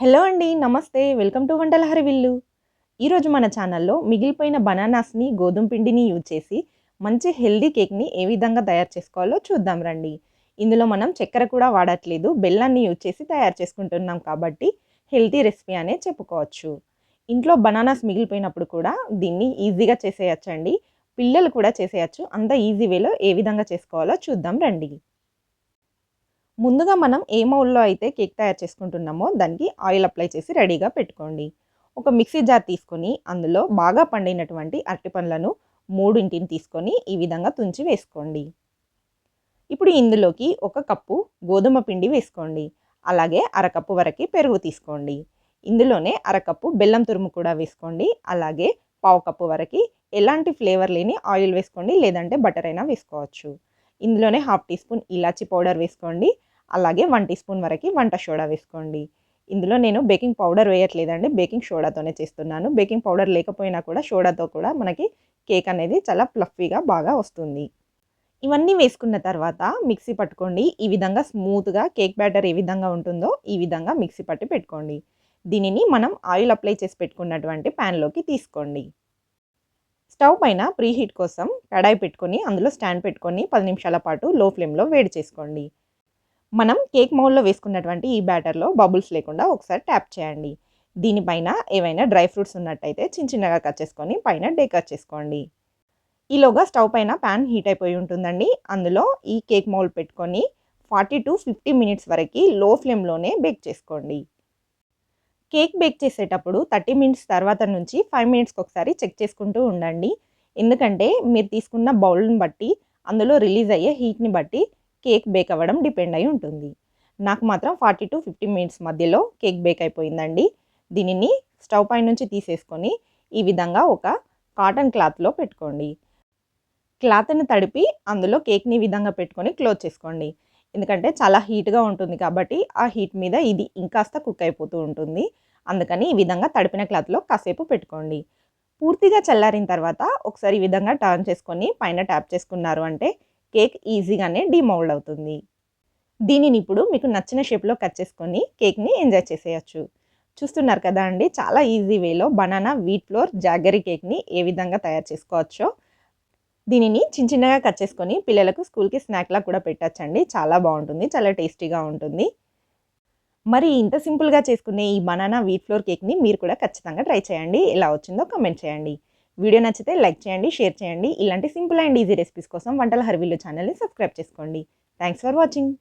Hello అండి. నమస్తే. Welcome to వంటల హరివిల్లు. ఈరోజు మన ఛానల్‌లో మిగిలిపోయిన బనానాస్‌ని, గోధుమ పిండిని యూజ్ చేసి మంచి హెల్తీ కేక్‌ని ఏ విధంగా తయారు చేసుకోవాలో చూద్దాం రండి. ఇందులో మనం చక్కెర కూడా వాడట్లేదు. బెల్లాన్ని యూజ్ చేసి తయారు చేసుకుంటున్నాం కాబట్టి హెల్తీ రెసిపీ అనే చెప్పుకోవచ్చు. ఇంట్లో బనానాస్ మిగిలిపోయినప్పుడు కూడా దీన్ని ఈజీగా చేసేయొచ్చండి. పిల్లలు కూడా చేసేయొచ్చు. అంత ఈజీ వేలో ఏ విధంగా చేసుకోవాలో చూద్దాం రండి. ముందుగా మనం ఏ మౌల్డ్‌లో అయితే కేక్ తయారు చేసుకుంటున్నామో దానికి ఆయిల్ అప్లై చేసి రెడీగా పెట్టుకోండి. ఒక మిక్సీ జార్ తీసుకొని అందులో బాగా పండినటువంటి అరటిపండ్లను మూడింటిని తీసుకొని ఈ విధంగా తుంచి వేసుకోండి. ఇప్పుడు ఇందులోకి ఒక కప్పు గోధుమ పిండి వేసుకోండి. అలాగే అరకప్పు వరకు పెరుగు తీసుకోండి. ఇందులోనే అరకప్పు బెల్లం తురుము కూడా వేసుకోండి. అలాగే పావు కప్పు వరకు ఎలాంటి ఫ్లేవర్ లేని ఆయిల్ వేసుకోండి, లేదంటే బటర్ అయినా వేసుకోవచ్చు. ఇందులోనే హాఫ్ టీ స్పూన్ ఇలాచీ పౌడర్ వేసుకోండి. అలాగే 1 టీ స్పూన్ వరకు వంట సోడా వేసుకోండి. ఇందులో నేను బేకింగ్ పౌడర్ వేయట్లేదండి. బేకింగ్ సోడాతోనే చేస్తున్నాను. బేకింగ్ పౌడర్ లేకపోయినా కూడా సోడాతో కూడా మనకి కేక్ అనేది చాలా ఫ్లఫీగా బాగా వస్తుంది. ఇవన్నీ వేసుకున్న తర్వాత మిక్సీ పట్టుకోండి. ఈ విధంగా స్మూత్‌గా కేక్ బ్యాటర్ ఏ విధంగా ఉంటుందో ఈ విధంగా మిక్సీ పట్టి పెట్టుకోండి. దీనిని మనం ఆయిల్ అప్లై చేసి పెట్టుకున్నటువంటి ప్యాన్‌లోకి తీసుకోండి. స్టవ్ పైన ప్రీహీట్ కోసం కడాయి పెట్టుకొని అందులో స్టాండ్ పెట్టుకొని 10 నిమిషాల పాటు లో ఫ్లేమ్‌లో వేడి చేసుకోండి. మనం కేక్ మౌల్డ్‌లో వేసుకున్నటువంటి ఈ బ్యాటర్‌లో బబుల్స్ లేకుండా ఒకసారి ట్యాప్ చేయండి. దీనిపైన ఏవైనా డ్రై ఫ్రూట్స్ ఉన్నట్టయితే చిన్నగా కట్ చేసుకొని పైన డెకర్ చేసుకోండి. ఈలోగా స్టవ్ పైన పాన్ హీట్ అయిపోయి ఉంటుందండి. అందులో ఈ కేక్ మౌల్డ్ పెట్టుకొని 40-50 మినిట్స్ వరకు లో ఫ్లేమ్‌లోనే బేక్ చేసుకోండి. కేక్ బేక్ చేసేటప్పుడు 30 మినిట్స్ తర్వాత నుంచి 5 మినిట్స్‌కి ఒకసారి చెక్ చేసుకుంటూ ఉండండి. ఎందుకంటే మీరు తీసుకున్న బౌల్‌ని బట్టి అందులో రిలీజ్ అయ్యే హీట్‌ని బట్టి కేక్ బేక్ అవ్వడం డిపెండ్ అయి ఉంటుంది. నాకు మాత్రం 40-50 మినిట్స్ మధ్యలో కేక్ బేక్ అయిపోయిందండి. దీనిని స్టవ్ పై నుంచి తీసేసుకొని ఈ విధంగా ఒక కాటన్ క్లాత్‌లో పెట్టుకోండి. క్లాత్‌ని తడిపి అందులో కేక్‌ని ఈ విధంగా పెట్టుకొని క్లోజ్ చేసుకోండి. ఎందుకంటే చాలా హీట్‌గా ఉంటుంది కాబట్టి ఆ హీట్ మీద ఇది ఇంకాస్త కుక్ అయిపోతూ ఉంటుంది. అందుకని ఈ విధంగా తడిపిన క్లాత్‌లో కాసేపు పెట్టుకోండి. పూర్తిగా చల్లారిన తర్వాత ఒకసారి ఈ విధంగా టర్న్ చేసుకొని పైన ట్యాప్ చేసుకున్నారు అంటే కేక్ ఈజీగానే డీమౌల్డ్ అవుతుంది. దీనిని ఇప్పుడు మీకు నచ్చిన షేప్‌లో కట్ చేసుకొని కేక్‌ని ఎంజాయ్ చేసేయొచ్చు. చూస్తున్నారు కదా అండి, చాలా ఈజీ వేలో బనానా వీట్ ఫ్లోర్ జాగరీ కేక్‌ని ఏ విధంగా తయారు చేసుకోవచ్చో. దీనిని చిన్నగా కట్ చేసుకొని పిల్లలకు స్కూల్‌కి స్నాక్‌లా కూడా పెట్టొచ్చండి. చాలా బావుంటుంది. చాలా టేస్టీగా ఉంటుంది. మరి ఇంత సింపుల్‌గా చేసుకునే ఈ బనానా వీట్ ఫ్లోర్ కేక్‌ని మీరు కూడా ఖచ్చితంగా ట్రై చేయండి. ఎలా వచ్చిందో కామెంట్ చేయండి. వీడియో నచ్చితే లైక్ చేయండి, షేర్ చేయండి. ఇలాంటి సింపుల్ అండ్ ఈజీ రెసిపీస్ కోసం వంటల హరివిల్లు ఛానల్‌ని సబ్స్క్రైబ్ చేసుకోండి. Thanks for watching.